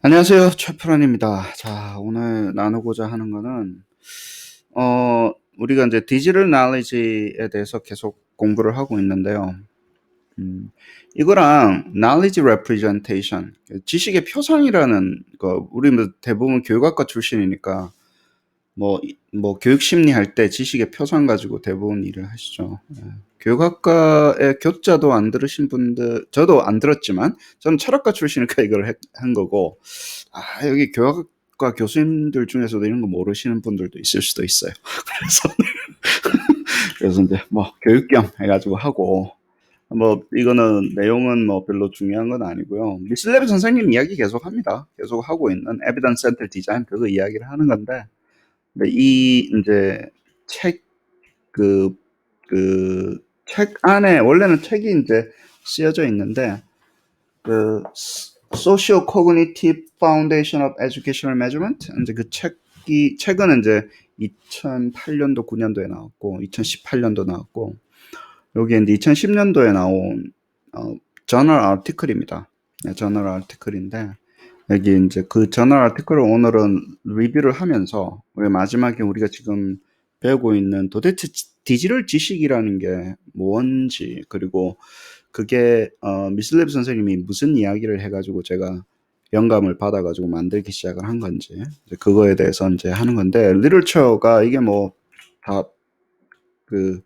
안녕하세요. 최프란입니다. 자, 오늘 나누고자 하는 거는, 우리가 이제 디지털 knowledge에 대해서 계속 공부를 하고 있는데요. 음, 이거랑 knowledge representation, 지식의 표상이라는 거, 우리 뭐 대부분 교육학과 출신이니까, 뭐 교육 심리 할 때 지식의 표상 가지고 대부분 일을 하시죠. 예. 교육학과의 교자도 안 들으신 분들, 저도 안 들었지만, 저는 철학과 출신이니까 이걸 한 거고, 여기 교육학과 교수님들 중에서도 이런 거 모르시는 분들도 있을 수도 있어요. 그래서, 그래서 이제 뭐 교육 겸 해가지고 하고, 뭐 이거는 내용은 뭐 별로 중요한 건 아니고요. 미슬레비 선생님 이야기 계속 합니다. 계속 하고 있는 에비던스 센터 디자인 그거 이야기를 하는 건데, 근데 이 이제 책, 그, 책 안에, 원래는 책이 이제 쓰여져 있는데, 그, Social Cognitive Foundation of Educational Measurement? 이제 그 책은 이제 2008년도, 9년도에 나왔고, 2018년도 나왔고, 여기 이제 2010년도에 나온, 저널 아티클입니다. 네, 저널 아티클인데, 여기 이제 그 저널 아티클을 오늘은 리뷰를 하면서 우리 마지막에 우리가 지금 배우고 있는 도대체 디지털 지식이라는 게 뭔지, 그리고 그게 미슬랩 선생님이 무슨 이야기를 해가지고 제가 영감을 받아가지고 만들기 시작을 한 건지, 이제 그거에 대해서 이제 하는 건데, 리터처가 이게 뭐 다 그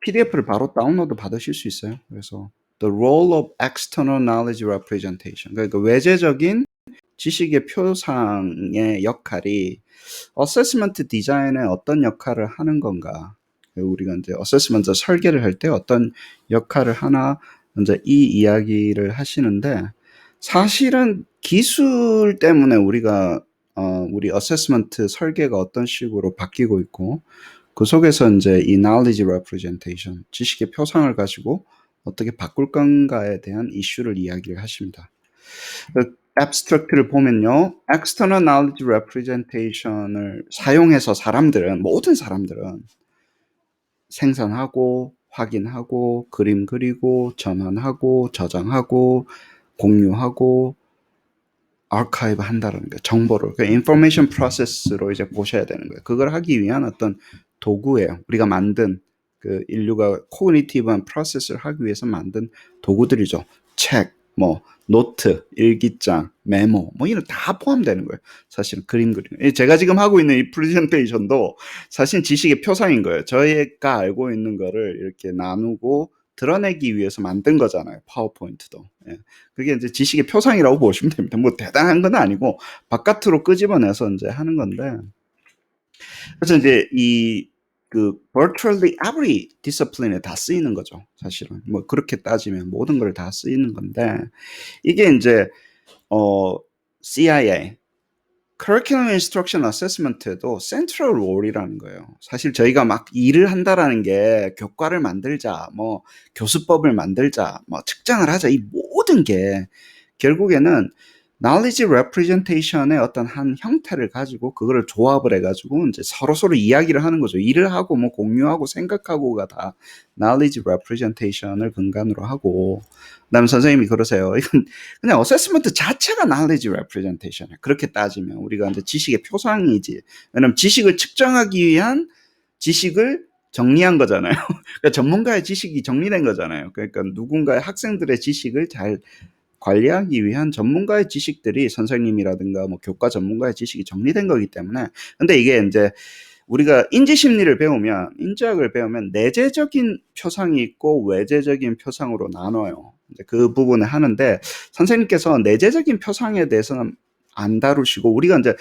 PDF를 바로 다운로드 받으실 수 있어요. 그래서 The Role of External Knowledge Representation, 그러니까 외제적인 지식의 표상의 역할이 어세스먼트 디자인에 어떤 역할을 하는 건가. 우리가 이제 어세스먼트 설계를 할 때 어떤 역할을 하나, 이제 이 이야기를 하시는데, 사실은 기술 때문에 우리 어세스먼트 설계가 어떤 식으로 바뀌고 있고, 그 속에서 이제 이 knowledge representation, 지식의 표상을 가지고 어떻게 바꿀 건가에 대한 이슈를 이야기를 하십니다. abstract를 보면요, external knowledge representation을 사용해서 모든 사람들은 생산하고, 확인하고, 그림 그리고, 전환하고, 저장하고, 공유하고, 아카이브 한다는 거예요. 정보를. 그 인포메이션 프로세스로 이제 보셔야 되는 거예요. 그걸 하기 위한 어떤 도구예요. 우리가 만든, 인류가 코그니티브한 프로세스를 하기 위해서 만든 도구들이죠. 책, 노트, 일기장, 메모, 이런 다 포함되는 거예요. 사실은 그림 그리는. 제가 지금 하고 있는 이 프레젠테이션도 사실 지식의 표상인 거예요. 저희가 알고 있는 거를 이렇게 나누고 드러내기 위해서 만든 거잖아요. 파워포인트도. 예. 그게 이제 지식의 표상이라고 보시면 됩니다. 뭐 대단한 건 아니고 바깥으로 끄집어내서 이제 하는 건데. 그래서 이제 virtually every discipline에 다 쓰이는 거죠. 사실은. 뭐 그렇게 따지면 모든 걸 다 쓰이는 건데, 이게 이제, CIA, Curriculum Instruction Assessment에도 Central Role이라는 거예요. 사실 저희가 막 일을 한다라는 게 교과를 만들자, 교수법을 만들자, 측정을 하자, 이 모든 게 결국에는 knowledge representation의 어떤 한 형태를 가지고 그거를 조합을 해가지고 이제 서로 이야기를 하는 거죠. 일을 하고 공유하고 생각하고가 다 knowledge representation을 근간으로 하고, 그다음에 선생님이 그러세요. 이건 그냥 어세스먼트 자체가 knowledge representation이야. 그렇게 따지면 우리가 이제 지식의 표상이지. 왜냐면 지식을 측정하기 위한 지식을 정리한 거잖아요. 그러니까 전문가의 지식이 정리된 거잖아요. 그러니까 누군가의 학생들의 지식을 잘 관리하기 위한 전문가의 지식들이, 선생님이라든가 교과 전문가의 지식이 정리된 거기 때문에. 근데 이게 이제 우리가 인지심리를 배우면, 인지학을 배우면 내재적인 표상이 있고 외재적인 표상으로 나눠요. 이제 그 부분을 하는데, 선생님께서 내재적인 표상에 대해서는 안 다루시고, 우리가 이제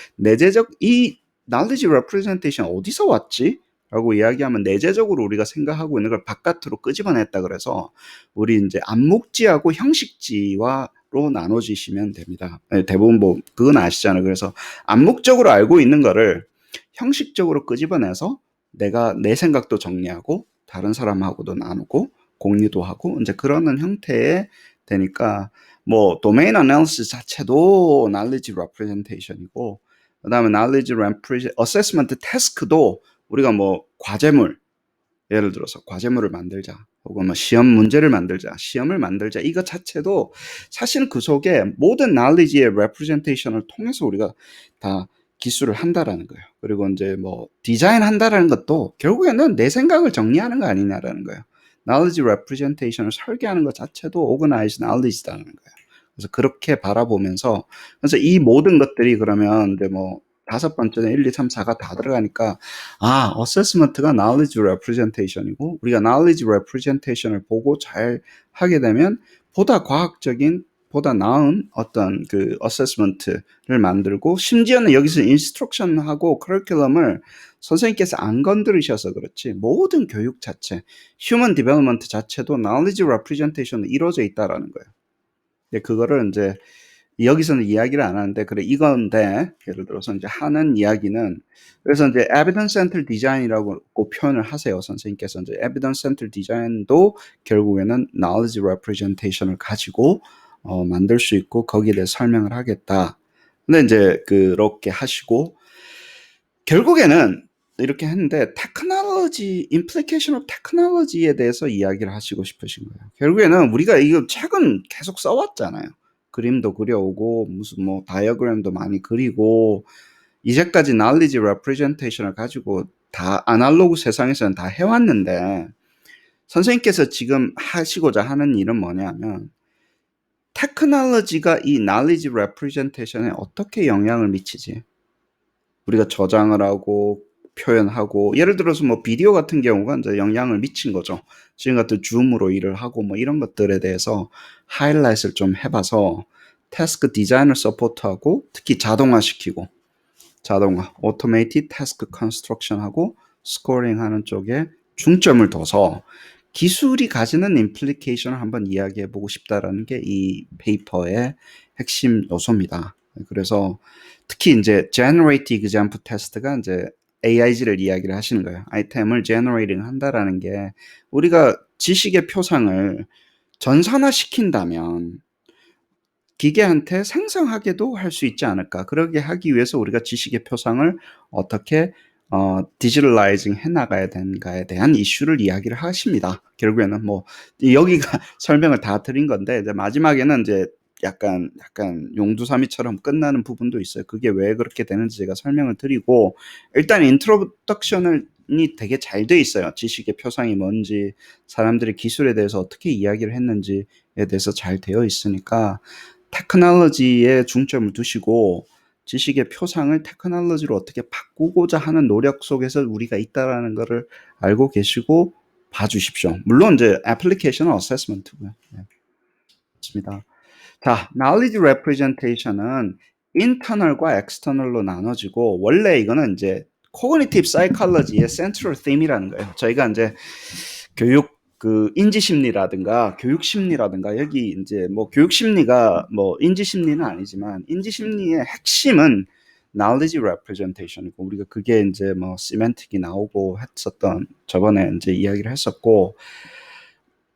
이 knowledge representation 어디서 왔지? 라고 이야기하면 내재적으로 우리가 생각하고 있는 걸 바깥으로 끄집어냈다 그래서 우리 이제 암묵지하고 형식지화로 나눠지시면 됩니다. 대부분 그건 아시잖아요. 그래서 암묵적으로 알고 있는 거를 형식적으로 끄집어내서 내가 내 생각도 정리하고 다른 사람하고도 나누고 공유도 하고 이제 그러는 형태의 되니까, 도메인 어널리시스 자체도 knowledge representation이고, 그다음에 knowledge assessment task도 우리가 과제물, 예를 들어서 과제물을 만들자, 혹은 뭐 시험 문제를 만들자, 시험을 만들자, 이거 자체도 사실 그 속에 모든 knowledge의 representation을 통해서 우리가 다 기술을 한다라는 거예요. 그리고 이제 뭐 디자인 한다라는 것도 결국에는 내 생각을 정리하는 거 아니냐라는 거예요. knowledge representation을 설계하는 것 자체도 organized knowledge다라는 거예요. 그래서 그렇게 바라보면서, 그래서 이 모든 것들이 그러면 이제 뭐 다섯 번째는 1, 2, 3, 4가 다 들어가니까, 어세스먼트가 knowledge representation이고, 우리가 knowledge representation을 보고 잘 하게 되면 보다 과학적인, 보다 나은 어떤 그 어세스먼트를 만들고, 심지어는 여기서 인스트럭션하고 커리큘럼을 선생님께서 안 건드리셔서 그렇지 모든 교육 자체, 휴먼 디벨롭먼트 자체도 knowledge representation으로 이루어져 있다라는 거예요. 그거를 이제 여기서는 이야기를 안 하는데, 그래 이건데 예를 들어서 이제 하는 이야기는, 그래서 이제 evidence centered design이라고 꼭 표현을 하세요. 선생님께서 이제 evidence centered design도 결국에는 knowledge representation을 가지고 만들 수 있고 거기에 대해 설명을 하겠다. 근데 이제 그렇게 하시고 결국에는 이렇게 했는데 테크놀로지, implication of technology에 대해서 이야기를 하시고 싶으신 거예요. 결국에는 우리가 이거 책은 계속 써왔잖아요. 그림도 그려오고 무슨 뭐 다이어그램도 많이 그리고 이제까지 knowledge representation을 가지고 다 아날로그 세상에서는 다 해왔는데, 선생님께서 지금 하시고자 하는 일은 뭐냐면 테크놀로지가 이 knowledge representation에 어떻게 영향을 미치지? 우리가 저장을 하고 표현하고, 예를 들어서 뭐 비디오 같은 경우가 이제 영향을 미친 거죠. 지금 같은 줌으로 일을 하고 뭐 이런 것들에 대해서 하이라이트를 좀 해봐서 태스크 디자인을 서포트하고, 특히 자동화시키고, 오토메이티드 태스크 컨스트럭션하고 스코링 하는 쪽에 중점을 둬서 기술이 가지는 임플리케이션을 한번 이야기해 보고 싶다라는 게 이 페이퍼의 핵심 요소입니다. 그래서 특히 이제 generative example test가 이제 AIG를 이야기를 하시는 거예요. 아이템을 generating 한다라는 게, 우리가 지식의 표상을 전산화시킨다면 기계한테 생성하게도 할 수 있지 않을까. 그러게 하기 위해서 우리가 지식의 표상을 어떻게 디지털라이징 해나가야 되는가에 대한 이슈를 이야기를 하십니다. 결국에는 뭐 여기가 설명을 다 드린 건데, 이제 마지막에는 이제 약간 용두사미처럼 끝나는 부분도 있어요. 그게 왜 그렇게 되는지 제가 설명을 드리고, 일단 인트로덕션이 되게 잘 돼 있어요. 지식의 표상이 뭔지, 사람들이 기술에 대해서 어떻게 이야기를 했는지에 대해서 잘 되어 있으니까 테크놀로지에 중점을 두시고 지식의 표상을 테크놀로지로 어떻게 바꾸고자 하는 노력 속에서 우리가 있다라는 것을 알고 계시고 봐주십시오. 물론 이제 애플리케이션은 어세스먼트고요. 네, 그렇습니다. 자, knowledge representation은 internal과 external로 나눠지고, 원래 이거는 이제 cognitive psychology의 central theme이라는 거예요. 저희가 이제 교육 그 인지심리라든가 교육심리라든가, 여기 이제 뭐 교육심리가 뭐 인지심리는 아니지만 인지심리의 핵심은 knowledge representation이고, 우리가 그게 이제 뭐 시멘틱이 나오고 했었던, 저번에 이제 이야기를 했었고,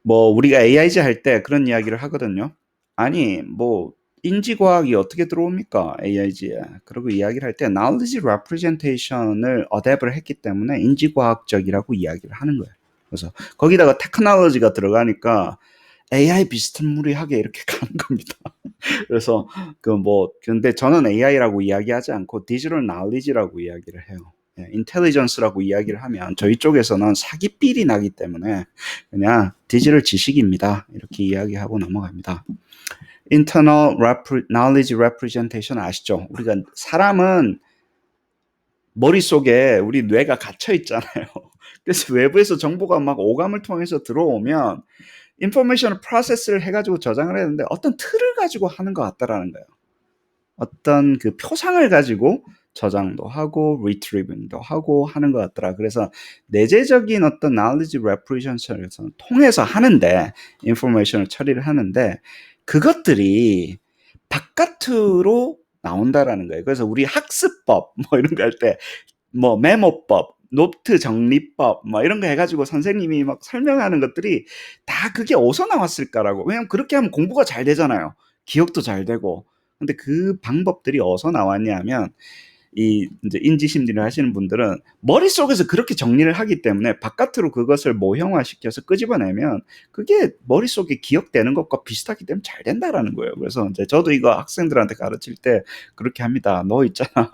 뭐 우리가 AIG 할 때 그런 이야기를 하거든요. 아니 뭐 인지과학이 어떻게 들어옵니까 AIG에. 그리고 이야기를 할 때 knowledge representation을 어댑을 했기 때문에 인지과학적이라고 이야기를 하는 거예요. 그래서 거기다가 테크놀로지가 들어가니까 AI 비스무리하게 이렇게 가는 겁니다. 그래서 근데 저는 AI라고 이야기하지 않고 디지털 knowledge라고 이야기를 해요. 인텔리전스라고 이야기를 하면 저희 쪽에서는 사기삘이 나기 때문에 그냥 디지털 지식입니다, 이렇게 이야기하고 넘어갑니다. Internal knowledge representation 아시죠? 우리가 사람은 머릿속에 우리 뇌가 갇혀 있잖아요. 그래서 외부에서 정보가 막 오감을 통해서 들어오면 인포메이션을 프로세스를 해가지고 저장을 했는데 어떤 틀을 가지고 하는 것 같다라는 거예요. 어떤 그 표상을 가지고 저장도 하고 리트리빙도 하고 하는 것 같더라. 그래서 내재적인 어떤 knowledge representation을 통해서 하는데, 인포메이션을 처리를 하는데, 그것들이 바깥으로 나온다라는 거예요. 그래서 우리 학습법 뭐 이런 거 할 때 뭐 메모법, 노트 정리법 뭐 이런 거 해가지고 선생님이 막 설명하는 것들이 다 그게 어디서 나왔을까라고. 왜냐면 그렇게 하면 공부가 잘 되잖아요. 기억도 잘 되고. 근데 그 방법들이 어디서 나왔냐 하면 이 이제 인지 심리를 하시는 분들은 머릿속에서 그렇게 정리를 하기 때문에 바깥으로 그것을 모형화시켜서 끄집어내면 그게 머릿속에 기억되는 것과 비슷하기 때문에 잘 된다라는 거예요. 그래서 이제 저도 이거 학생들한테 가르칠 때 그렇게 합니다. 너 있잖아.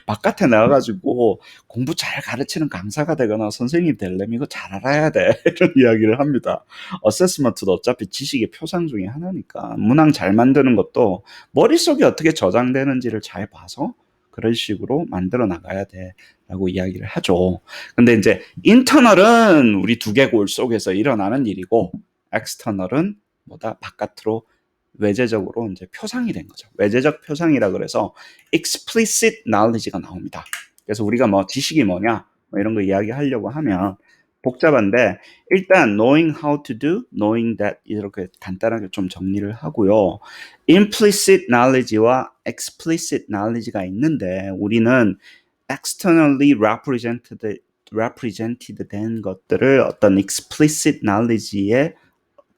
바깥에 나가가지고 공부 잘 가르치는 강사가 되거나 선생님이 되려면 이거 잘 알아야 돼. 이런 이야기를 합니다. 어세스먼트도 어차피 지식의 표상 중에 하나니까 문항 잘 만드는 것도 머릿속에 어떻게 저장되는지를 잘 봐서 그런 식으로 만들어 나가야 돼라고 이야기를 하죠. 근데 이제 인터널은 우리 두개골 속에서 일어나는 일이고 엑스터널은 뭐다 바깥으로 외재적으로 이제 표상이 된 거죠. 외재적 표상이라 그래서 explicit knowledge가 나옵니다. 그래서 우리가 뭐 지식이 뭐냐 뭐 이런 거 이야기하려고 하면 복잡한데 일단 knowing how to do, knowing that 이렇게 간단하게 좀 정리를 하고요. implicit knowledge와 explicit knowledge가 있는데 우리는 externally represented 된 것들을 어떤 explicit knowledge에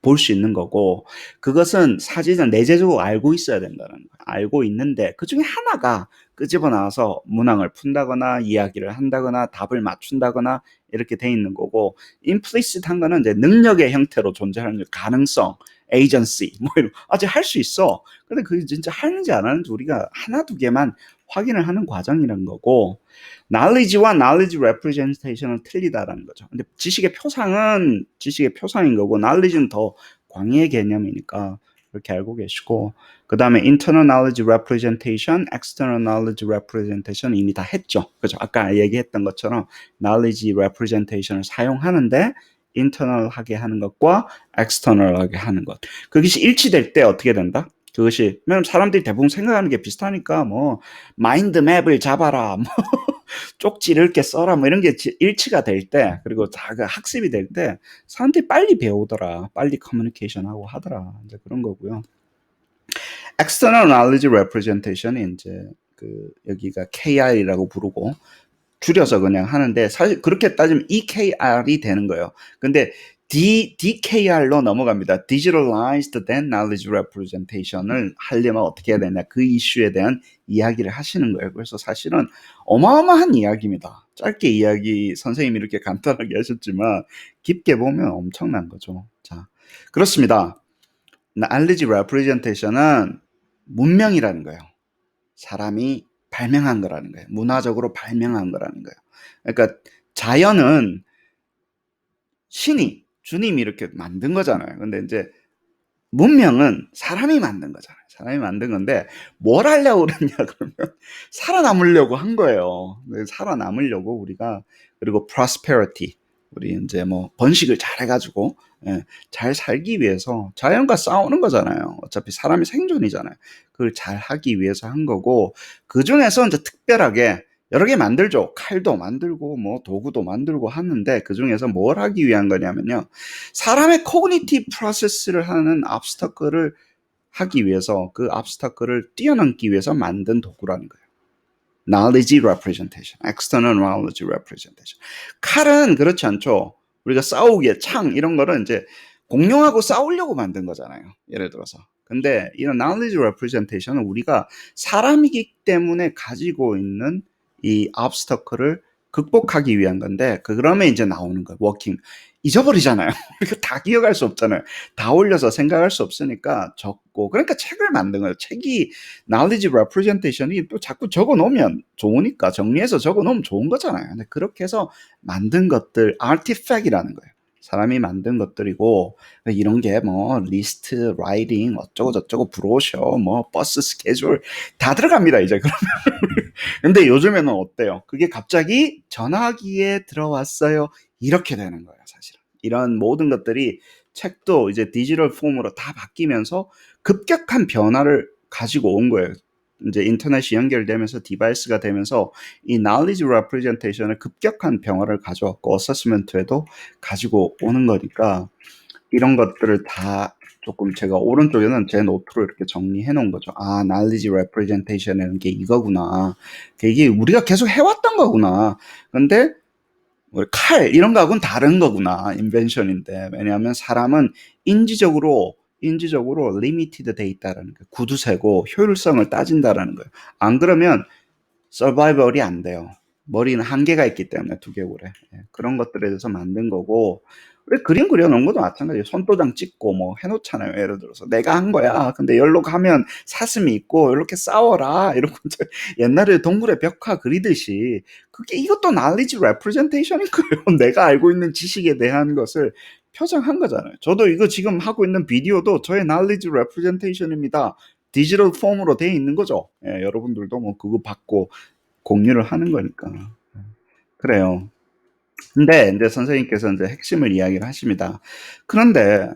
볼 수 있는 거고 그것은 사실은 내재적으로 알고 있어야 된다는 거예요. 알고 있는데 그중에 하나가 끄집어 나와서 문항을 푼다거나 이야기를 한다거나 답을 맞춘다거나 이렇게 돼 있는 거고 implicit한 거는 이제 능력의 형태로 존재하는 가능성, agency 뭐 이런 아직 할 수 있어. 근데 그게 진짜 하는지 안 하는지 우리가 하나 두 개만 확인을 하는 과정이라는 거고 knowledge와 knowledge representation은 틀리다라는 거죠. 근데 지식의 표상은 지식의 표상인 거고 knowledge는 더 광의의 개념이니까 그렇게 알고 계시고 그 다음에 internal knowledge representation, external knowledge representation 이미 다 했죠. 그죠? 아까 얘기했던 것처럼 knowledge representation을 사용하는데 internal하게 하는 것과 external하게 하는 것. 그것이 일치될 때 어떻게 된다? 그것이 왜냐면 사람들이 대부분 생각하는 게 비슷하니까 뭐 마인드맵을 잡아라 뭐 쪽지를 이렇게 써라 뭐 이런 게 일치가 될 때 그리고 자가 학습이 될 때 사람들이 빨리 배우더라 빨리 커뮤니케이션하고 하더라 이제 그런 거고요. External Knowledge Representation이 이제 그 여기가 KR이라고 부르고 줄여서 그냥 하는데 사실 그렇게 따지면 EKR이 되는 거예요. 근데 DKR로 넘어갑니다. Digitalized then Knowledge Representation을 하려면 어떻게 해야 되냐 그 이슈에 대한 이야기를 하시는 거예요. 그래서 사실은 어마어마한 이야기입니다. 짧게 이야기 선생님이 이렇게 간단하게 하셨지만 깊게 보면 엄청난 거죠. 자, 그렇습니다. Knowledge Representation은 문명이라는 거예요. 사람이 발명한 거라는 거예요. 문화적으로 발명한 거라는 거예요. 그러니까 자연은 신이 주님이 이렇게 만든 거잖아요. 근데 이제 문명은 사람이 만든 거잖아요. 사람이 만든 건데 뭘 하려고 그러냐 그러면 살아남으려고 한 거예요. 살아남으려고 우리가 그리고 prosperity 우리 이제 뭐 번식을 잘 해가지고 잘 살기 위해서 자연과 싸우는 거잖아요. 어차피 사람이 생존이잖아요. 그걸 잘 하기 위해서 한 거고 그 중에서 이제 특별하게 여러 개 만들죠. 칼도 만들고 뭐 도구도 만들고 하는데 그 중에서 뭘 하기 위한 거냐면요. 사람의 cognitive process를 하는 obstacle을 하기 위해서 그 obstacle을 뛰어넘기 위해서 만든 도구라는 거예요. knowledge representation, external knowledge representation. 칼은 그렇지 않죠. 우리가 싸우기에 창 이런 거는 이제 공룡하고 싸우려고 만든 거잖아요. 예를 들어서. 근데 이런 knowledge representation은 우리가 사람이기 때문에 가지고 있는 이 obstacle을 극복하기 위한 건데 그러면 이제 나오는 거예요. 워킹. 잊어버리잖아요. 이거 다 기억할 수 없잖아요. 다 올려서 생각할 수 없으니까 적고 그러니까 책을 만든 거예요. 책이 knowledge representation이 또 자꾸 적어 놓으면 좋으니까 정리해서 적어 놓으면 좋은 거잖아요. 근데 그렇게 해서 만든 것들 artifact이라는 거예요. 사람이 만든 것들이고 이런 게 뭐 리스트, 라이팅, 어쩌고 저쩌고 브로셔, 뭐 버스 스케줄 다 들어갑니다. 이제 그러면 근데 요즘에는 어때요? 그게 갑자기 전화기에 들어왔어요. 이렇게 되는 거예요, 사실은. 이런 모든 것들이 책도 이제 디지털 폼으로 다 바뀌면서 급격한 변화를 가지고 온 거예요. 이제 인터넷이 연결되면서 디바이스가 되면서 이 knowledge representation을 급격한 변화를 가져왔고 어세스먼트에도 가지고 오는 거니까 이런 것들을 다 조금 제가 오른쪽에는 제 노트로 이렇게 정리해 놓은 거죠. 아, knowledge representation이라는 게 이거구나. 이게 우리가 계속 해왔던 거구나. 근데 칼 이런 거하고는 다른 거구나. 인벤션인데 왜냐하면 사람은 인지적으로 limited 돼 있다라는 거예요. 구두쇠고 효율성을 따진다라는 거예요. 안 그러면 서바이벌이 안 돼요. 머리는 한계가 있기 때문에 두개골에. 예, 그런 것들에 대해서 만든 거고 우리 그림 그려놓은 것도 마찬가지예요. 손도장 찍고 뭐 해놓잖아요. 예를 들어서 내가 한 거야. 근데 여기로 가면 사슴이 있고 이렇게 싸워라 이러고 이제 옛날에 동물의 벽화 그리듯이 그게 이것도 knowledge representation인 거예요. 내가 알고 있는 지식에 대한 것을 표정한 거잖아요. 저도 이거 지금 하고 있는 비디오도 저의 knowledge representation입니다. 디지털 폼으로 돼 있는 거죠. 예, 여러분들도 뭐 그거 받고 공유를 하는 거니까. 그래요. 근데 이제 선생님께서 이제 핵심을 이야기를 하십니다. 그런데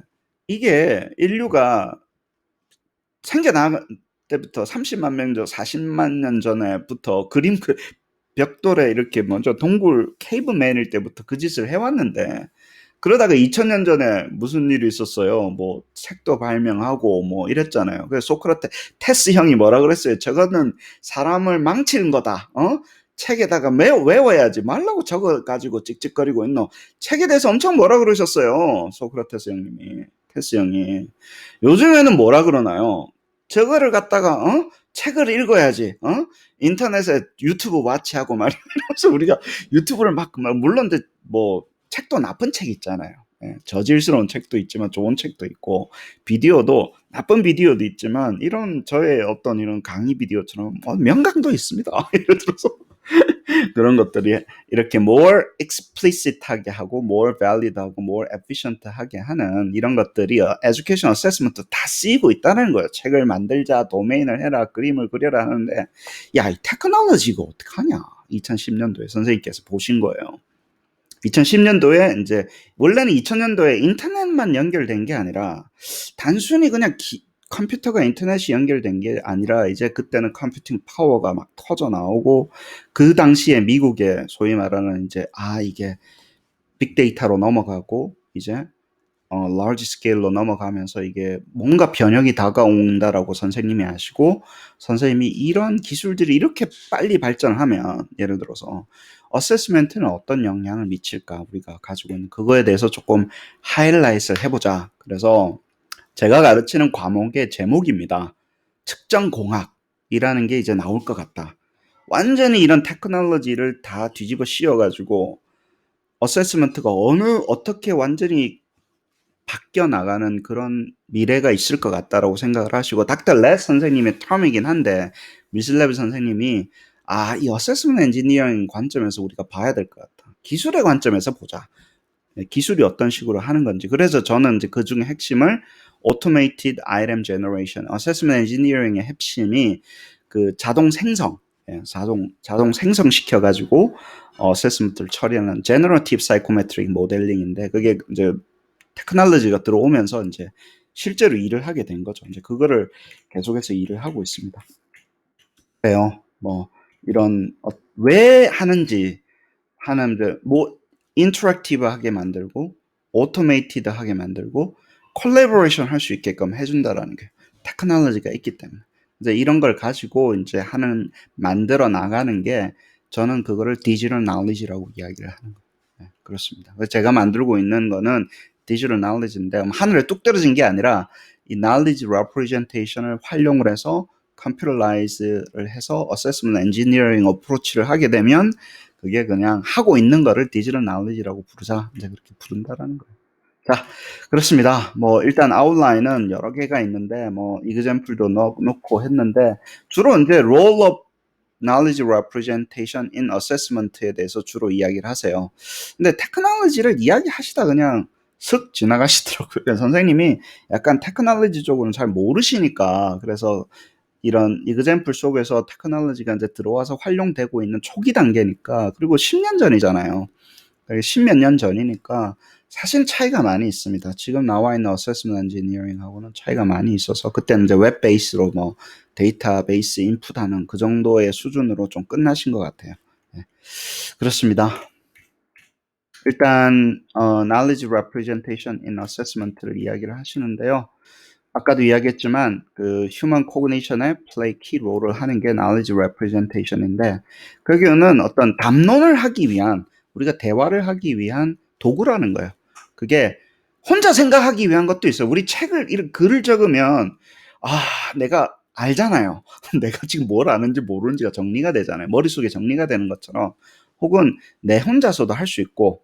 이게 인류가 생겨날 때부터 30만 명 전, 40만 년 전에부터 그림 그 벽돌에 이렇게 먼저 동굴 케이브맨일 때부터 그 짓을 해왔는데 그러다가 2000년 전에 무슨 일이 있었어요? 뭐 책도 발명하고 뭐 이랬잖아요. 그래서 소크라테스 형이 뭐라 그랬어요? 저거는 사람을 망치는 거다. 어? 책에다가 외워야지 말라고 저거 가지고 찍찍거리고 있노. 책에 대해서 엄청 뭐라 그러셨어요. 소크라테스 형님이. 테스 형이. 요즘에는 뭐라 그러나요? 저거를 갖다가 책을 읽어야지. 인터넷에 유튜브 와치하고 말이면서 우리가 유튜브를 막 물론 뭐 책도 나쁜 책 있잖아요. 예, 저질스러운 책도 있지만 좋은 책도 있고 비디오도 나쁜 비디오도 있지만 이런 저의 어떤 이런 강의 비디오처럼 명강도 있습니다. 예를 들어서 그런 것들이 이렇게 more explicit하게 하고 more valid하고 more efficient하게 하는 이런 것들이 education assessment 다 쓰이고 있다는 거예요. 책을 만들자, 도메인을 해라, 그림을 그려라 하는데 야, 이 테크놀로지가 어떡하냐? 2010년도에 선생님께서 보신 거예요. 2010년도에 이제 원래는 2000년도에 인터넷만 연결된 게 아니라 단순히 그냥 컴퓨터가 인터넷이 연결된 게 아니라 이제 그때는 컴퓨팅 파워가 막 터져 나오고 그 당시에 미국에 소위 말하는 이제 이게 빅데이터로 넘어가고 이제 large scale로 넘어가면서 이게 뭔가 변형이 다가온다라고 선생님이 아시고 선생님이 이런 기술들이 이렇게 빨리 발전하면 예를 들어서 어세스멘트는 어떤 영향을 미칠까 우리가 가지고 있는 그거에 대해서 조금 하이라이트를 해보자. 그래서 제가 가르치는 과목의 제목입니다. 측정공학이라는 게 이제 나올 것 같다. 완전히 이런 테크놀로지를 다 뒤집어 씌워가지고 어세스먼트가 어떻게 완전히 바뀌어 나가는 그런 미래가 있을 것 같다라고 생각을 하시고 닥터 레 선생님의 텀이긴 한데 미슬레브 선생님이 이 어세스먼트 엔지니어링 관점에서 우리가 봐야 될 것 같다. 기술의 관점에서 보자. 기술이 어떤 식으로 하는 건지. 그래서 저는 이제 그 중에 핵심을 Automated Item Generation, Assessment Engineering의 핵심이 그 자동 생성, 자동 생성시켜가지고 어세스먼트를 처리하는 Generative Psychometric Modeling인데 그게 이제 테크놀로지가 들어오면서 이제 실제로 일을 하게 된 거죠. 이제 그거를 계속해서 일을 하고 있습니다. 그래요. 뭐 이런 왜 하는지 하는데 뭐 인터랙티브하게 만들고 오토메이티드하게 만들고 콜라보레이션 할 수 있게끔 해준다라는 게 테크놀로지가 있기 때문에 이제 이런 걸 가지고 이제 만들어 나가는 게 저는 그거를 디지털 나울리지라고 이야기를 하는 거예요. 네, 그렇습니다. 제가 만들고 있는 거는 디지털 나울리지인데 하늘에 뚝 떨어진 게 아니라 이 knowledge representation을 활용을 해서 컴퓨터라이즈를 해서 어세스먼트 엔지니어링 어프로치를 하게 되면 그게 그냥 하고 있는 거를 디지털 나울리지라고 부르자 이제 그렇게 부른다라는 거예요. 자, 그렇습니다. 뭐 일단 아웃라인은 여러 개가 있는데 뭐 이그젬플도 놓고 했는데 주로 이제 role of knowledge representation in assessment에 대해서 주로 이야기를 하세요. 근데 테크놀로지를 이야기하시다 그냥 슥 지나가시더라고요. 선생님이 약간 테크놀로지 쪽으로는 잘 모르시니까 그래서 이런 이그젬플 속에서 테크놀로지가 이제 들어와서 활용되고 있는 초기 단계니까 그리고 10년 전이잖아요. 10몇 년 전이니까 사실 차이가 많이 있습니다. 지금 나와 있는 어세스먼트 엔지니어링하고는 차이가 많이 있어서 그때는 이제 웹 베이스로 뭐 데이터베이스 인풋하는 그 정도의 수준으로 좀 끝나신 것 같아요. 네. 그렇습니다. 일단 knowledge representation in assessment를 이야기를 하시는데요. 아까도 이야기했지만 그 human cognition에 play key role을 하는 게 knowledge representation인데 그거는 어떤 담론을 하기 위한 우리가 대화를 하기 위한 도구라는 거예요. 그게 혼자 생각하기 위한 것도 있어요. 우리 글을 적으면 내가 알잖아요. 내가 지금 뭘 아는지 모르는지가 정리가 되잖아요. 머릿속에 정리가 되는 것처럼 혹은 내 혼자서도 할 수 있고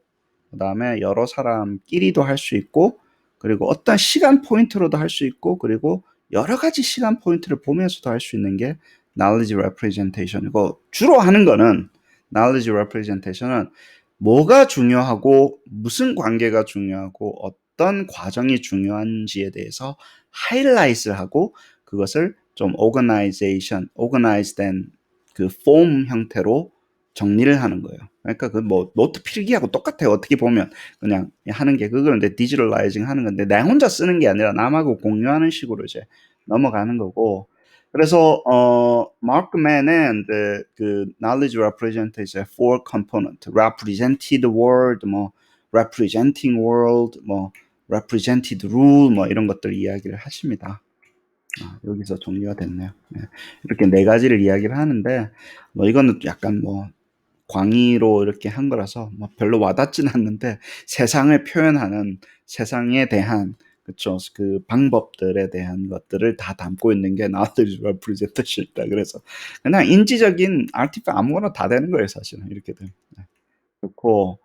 그다음에 여러 사람끼리도 할 수 있고 그리고 어떤 시간 포인트로도 할 수 있고 그리고 여러 가지 시간 포인트를 보면서도 할 수 있는 게 knowledge representation이고 주로 하는 거는 knowledge representation은 뭐가 중요하고 무슨 관계가 중요하고 어떤 과정이 중요한지에 대해서 하이라이트를 하고 그것을 좀 organized된 그 폼 형태로 정리를 하는 거예요. 그러니까 그 뭐 노트 필기하고 똑같아요. 어떻게 보면 그냥 하는 게 그걸 이제 디지털라이징 하는 건데 내 혼자 쓰는 게 아니라 남하고 공유하는 식으로 이제 넘어가는 거고. 그래서 마크 맨은 그 knowledge representation four component, represented world, 뭐 representing world, 뭐 represented rule 뭐 이런 것들 이야기를 하십니다. 여기서 정리가 됐네요. 네. 이렇게 네 가지를 이야기를 하는데 뭐 이거는 약간 뭐 광의로 이렇게 한 거라서 뭐 별로 와닿진 않는데 세상을 표현하는 세상에 대한 그쵸 그 방법들에 대한 것들을 다 담고 있는 게 knowledge representation이다. 그래서 그냥 인지적인 아티팩트 아무거나 다 되는 거예요 사실은 이렇게 되면. 네. 그렇고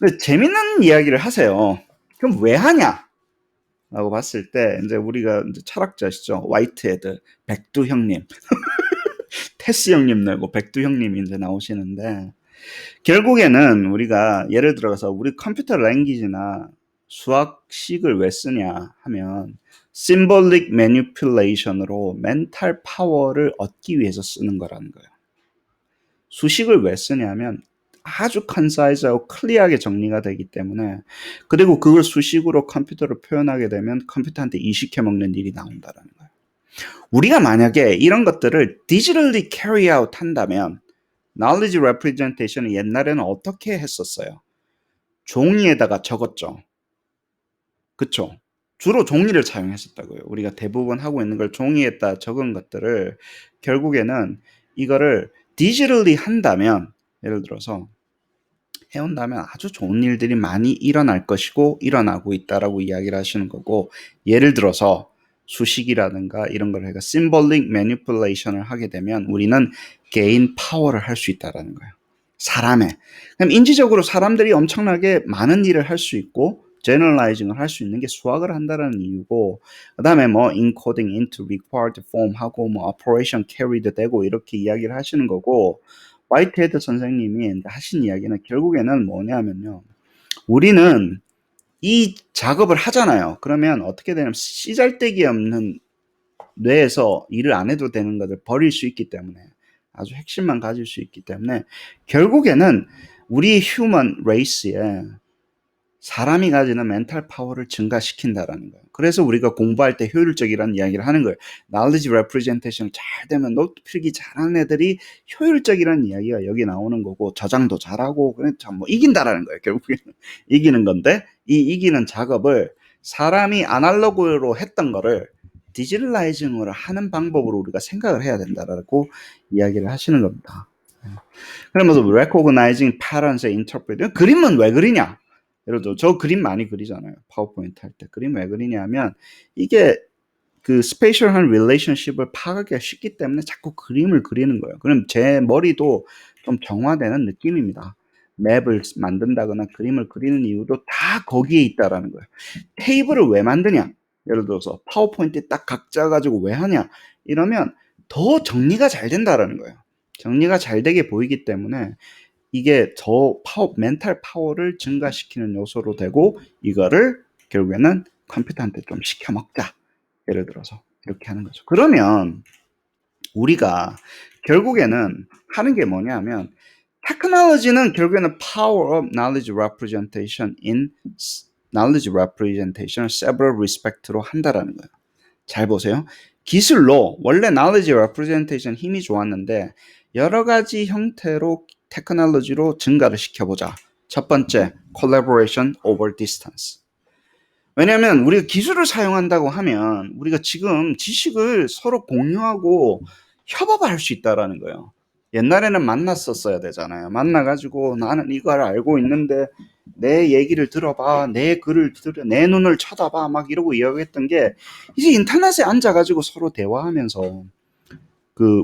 근데 재밌는 이야기를 하세요. 그럼 왜 하냐? 라고 봤을 때 이제 우리가 이제 철학자시죠. 화이트헤드 백두 형님, 테스 형님 내고 백두 형님이 이제 나오시는데 결국에는 우리가 예를 들어서 우리 컴퓨터 랭귀지나 수학식을 왜 쓰냐 하면 symbolic manipulation으로 멘탈 파워를 얻기 위해서 쓰는 거라는 거예요. 수식을 왜 쓰냐면 아주 컨사이즈하고 클리어하게 정리가 되기 때문에 그리고 그걸 수식으로 컴퓨터로 표현하게 되면 컴퓨터한테 이식해 먹는 일이 나온다라는 거예요. 우리가 만약에 이런 것들을 digitally carry out 한다면 knowledge representation을 옛날에는 어떻게 했었어요? 종이에다가 적었죠. 그쵸? 주로 종이를 사용했었다고요. 우리가 대부분 하고 있는 걸 종이에다 적은 것들을 결국에는 이거를 digitally 한다면 예를 들어서 해온다면 아주 좋은 일들이 많이 일어날 것이고 일어나고 있다라고 이야기를 하시는 거고 예를 들어서 수식이라든가 이런 걸 해가 symbolic manipulation을 하게 되면 우리는 개인 파워를 할 수 있다라는 거예요. 사람의. 그럼 인지적으로 사람들이 엄청나게 많은 일을 할 수 있고 제너럴라이징을 할 수 있는 게 수학을 한다는 이유고 그다음에 뭐 encoding into required form 하고 뭐 operation carried 되고 이렇게 이야기를 하시는 거고 화이트헤드 선생님이 하신 이야기는 결국에는 뭐냐면요. 우리는 이 작업을 하잖아요. 그러면 어떻게 되냐면 씨잘데기 없는 뇌에서 일을 안 해도 되는 것을 버릴 수 있기 때문에 아주 핵심만 가질 수 있기 때문에 결국에는 우리 휴먼 레이스에 사람이 가지는 멘탈 파워를 증가시킨다라는 거예요. 그래서 우리가 공부할 때 효율적이라는 이야기를 하는 거예요. knowledge representation 잘 되면 노트 필기 잘하는 애들이 효율적이라는 이야기가 여기 나오는 거고 저장도 잘하고 그래 참 뭐 이긴다라는 거예요. 결국에는 이기는 건데 이 이기는 작업을 사람이 아날로그로 했던 거를 디지털라이징으로 하는 방법으로 우리가 생각을 해야 된다라고 이야기를 하시는 겁니다. 그러면서 recognizing patterns의 interpret 그림은 왜 그리냐? 예를 들어 저 그림 많이 그리잖아요. 파워포인트 할 때 그림 왜 그리냐면 이게 그 스페셜한 릴레이션십을 파악하기가 쉽기 때문에 자꾸 그림을 그리는 거예요. 그럼 제 머리도 좀 정화되는 느낌입니다. 맵을 만든다거나 그림을 그리는 이유도 다 거기에 있다라는 거예요. 테이블을 왜 만드냐? 예를 들어서 파워포인트에 딱 각자 가지고 왜 하냐? 이러면 더 정리가 잘 된다라는 거예요. 정리가 잘 되게 보이기 때문에 이게 멘탈 파워를 증가시키는 요소로 되고 이거를 결국에는 컴퓨터한테 좀 시켜 먹자. 예를 들어서 이렇게 하는 거죠. 그러면 우리가 결국에는 하는 게 뭐냐면 테크놀로지는 결국에는 power of knowledge representation in knowledge representation을 several respect로 한다라는 거예요. 잘 보세요. 기술로 원래 knowledge representation 힘이 좋았는데 여러 가지 형태로 테크놀로지로 증가를 시켜보자. 첫 번째, collaboration over distance. 왜냐하면 우리가 기술을 사용한다고 하면 우리가 지금 지식을 서로 공유하고 협업할 수 있다라는 거예요. 옛날에는 만났었어야 되잖아요. 만나가지고 나는 이걸 알고 있는데 내 얘기를 들어봐, 내 글을 들어, 내 눈을 쳐다봐 막 이러고 이야기했던 게 이제 인터넷에 앉아가지고 서로 대화하면서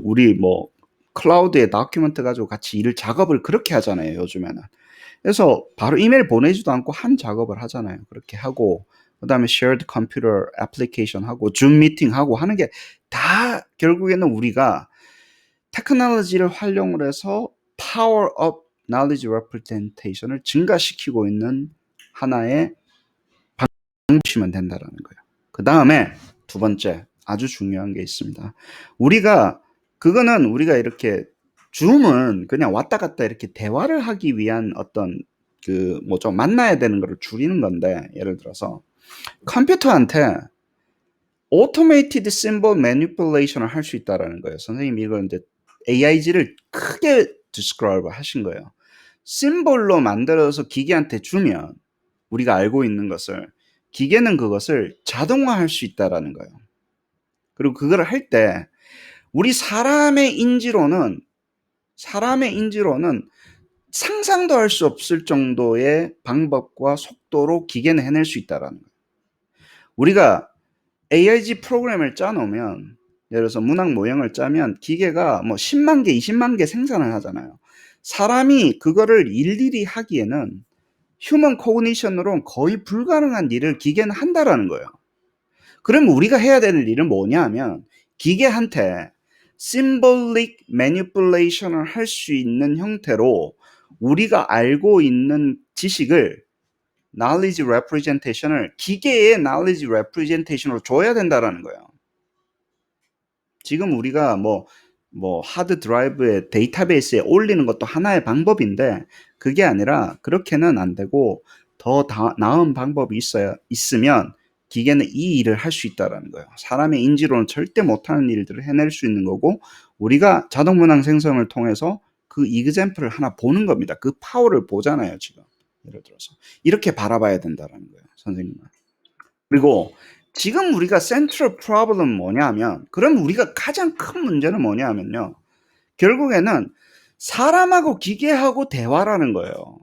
우리 뭐 클라우드에 다큐멘트 가지고 같이 작업을 그렇게 하잖아요, 요즘에는. 그래서 바로 이메일 보내지도 않고 한 작업을 하잖아요. 그렇게 하고 그다음에 shared computer application 하고 줌 미팅 하고 하는 게 다 결국에는 우리가 테크놀로지를 활용을 해서 power of knowledge representation을 증가시키고 있는 하나의 보시면 된다라는 거예요. 그다음에 두 번째 아주 중요한 게 있습니다. 그거는 우리가 이렇게 줌은 그냥 왔다 갔다 이렇게 대화를 하기 위한 어떤 좀 만나야 되는 거를 줄이는 건데, 예를 들어서 컴퓨터한테 automated symbol manipulation을 할 수 있다라는 거예요. 선생님이 이걸 이제 AIG를 크게 describe 하신 거예요. 심볼로 만들어서 기계한테 주면 우리가 알고 있는 것을 기계는 그것을 자동화할 수 있다라는 거예요. 그리고 그걸 할 때 우리 사람의 인지로는 상상도 할 수 없을 정도의 방법과 속도로 기계는 해낼 수 있다라는 거예요. 우리가 AIG 프로그램을 짜놓으면, 예를 들어서 문학 모형을 짜면 기계가 뭐 10만 개, 20만 개 생산을 하잖아요. 사람이 그거를 일일이 하기에는 휴먼 코그니션으로는 거의 불가능한 일을 기계는 한다라는 거예요. 그럼 우리가 해야 되는 일은 뭐냐 하면 기계한테 symbolic manipulation을 할 수 있는 형태로 우리가 알고 있는 지식을 knowledge representation을 기계의 knowledge representation으로 줘야 된다라는 거예요. 지금 우리가 하드 드라이브에 데이터베이스에 올리는 것도 하나의 방법인데, 그게 아니라 그렇게는 안 되고 더 나은 방법이 있으면 기계는 이 일을 할 수 있다라는 거예요. 사람의 인지로는 절대 못하는 일들을 해낼 수 있는 거고, 우리가 자동 문항 생성을 통해서 그 이그젬플을 하나 보는 겁니다. 그 파워를 보잖아요, 지금. 예를 들어서 이렇게 바라봐야 된다라는 거예요, 선생님은. 그리고 지금 우리가 센트럴 프로블럼은 뭐냐면, 그럼 우리가 가장 큰 문제는 뭐냐면요, 결국에는 사람하고 기계하고 대화라는 거예요.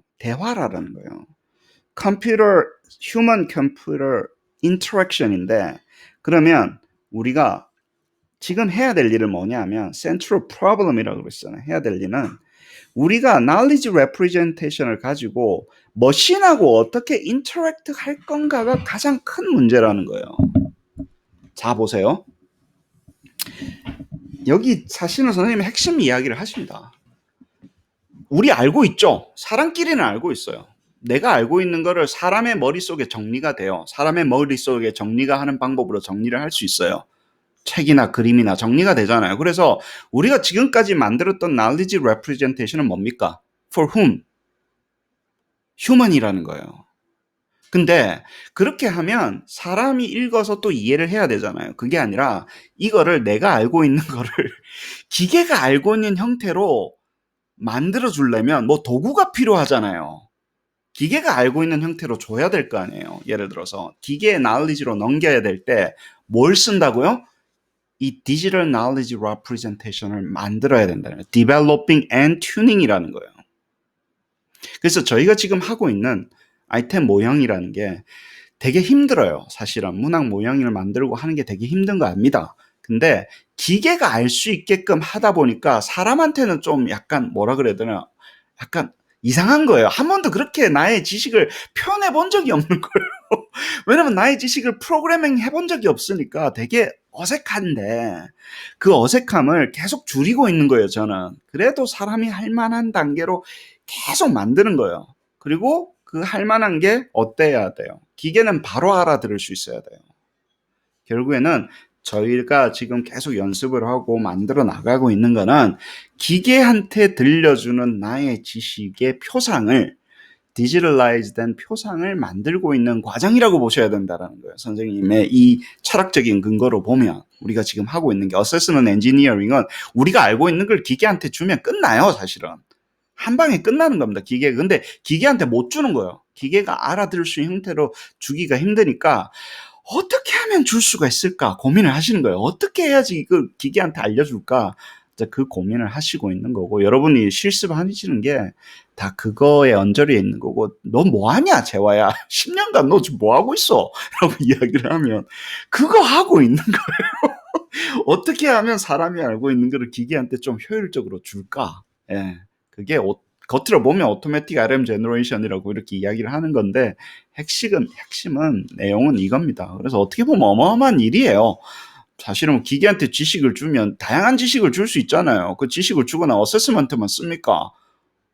휴먼 컴퓨터 인터랙션인데, 그러면 우리가 지금 해야 될 일은 뭐냐면 센트럴 프로블럼이라고 그랬잖아요. 해야 될 일은 우리가 knowledge representation을 가지고 머신하고 어떻게 인터랙트 할 건가가 가장 큰 문제라는 거예요. 자, 보세요. 여기 사실은 선생님이 핵심 이야기를 하십니다. 우리 알고 있죠? 사람끼리는 알고 있어요. 내가 알고 있는 거를 사람의 머릿속에 정리가 돼요. 사람의 머릿속에 정리가 하는 방법으로 정리를 할 수 있어요. 책이나 그림이나 정리가 되잖아요. 그래서 우리가 지금까지 만들었던 knowledge representation은 뭡니까? For whom? human이라는 거예요. 근데 그렇게 하면 사람이 읽어서 또 이해를 해야 되잖아요. 그게 아니라 이거를 내가 알고 있는 거를 기계가 알고 있는 형태로 만들어 주려면 도구가 필요하잖아요. 기계가 알고 있는 형태로 줘야 될 거 아니에요. 예를 들어서 기계의 knowledge로 넘겨야 될 때 뭘 쓴다고요? 이 디지털 knowledge representation을 만들어야 된다는 거예요. developing and tuning이라는 거예요. 그래서 저희가 지금 하고 있는 아이템 모형이라는 게 되게 힘들어요. 사실은 문학 모형을 만들고 하는 게 되게 힘든 거 압니다. 근데 기계가 알 수 있게끔 하다 보니까 사람한테는 좀 약간 뭐라 그래야 되나, 약간 이상한 거예요. 한 번도 그렇게 나의 지식을 표현해 본 적이 없는 거예요. 왜냐면 나의 지식을 프로그래밍 해본 적이 없으니까 되게 어색한데, 그 어색함을 계속 줄이고 있는 거예요, 저는. 그래도 사람이 할 만한 단계로 계속 만드는 거예요. 그리고 그 할 만한 게 어때야 돼요? 기계는 바로 알아들을 수 있어야 돼요. 결국에는 저희가 지금 계속 연습을 하고 만들어 나가고 있는 거는 기계한테 들려주는 나의 지식의 표상을, 디지털라이즈 된 표상을 만들고 있는 과정이라고 보셔야 된다는 거예요. 선생님의 이 철학적인 근거로 보면 우리가 지금 하고 있는 게 어세스먼트 엔지니어링은 우리가 알고 있는 걸 기계한테 주면 끝나요. 사실은 한 방에 끝나는 겁니다. 기계가. 근데 기계한테 못 주는 거예요. 기계가 알아들을 수 있는 형태로 주기가 힘드니까 어떻게 하면 줄 수가 있을까 고민을 하시는 거예요. 어떻게 해야지 이걸 기계한테 알려줄까, 그 고민을 하시고 있는 거고, 여러분이 실습하시는 게 다 그거에 언저리에 있는 거고, 너 뭐하냐 재화야, 10년간 너 지금 뭐하고 있어? 라고 이야기를 하면 그거 하고 있는 거예요. 어떻게 하면 사람이 알고 있는 거를 기계한테 좀 효율적으로 줄까? 예. 그게 겉으로 보면 automatic RM generation이라고 이렇게 이야기를 하는 건데 핵심은 내용은 이겁니다. 그래서 어떻게 보면 어마어마한 일이에요. 사실은 기계한테 지식을 주면 다양한 지식을 줄 수 있잖아요. 그 지식을 주거나 어세스먼트만 씁니까?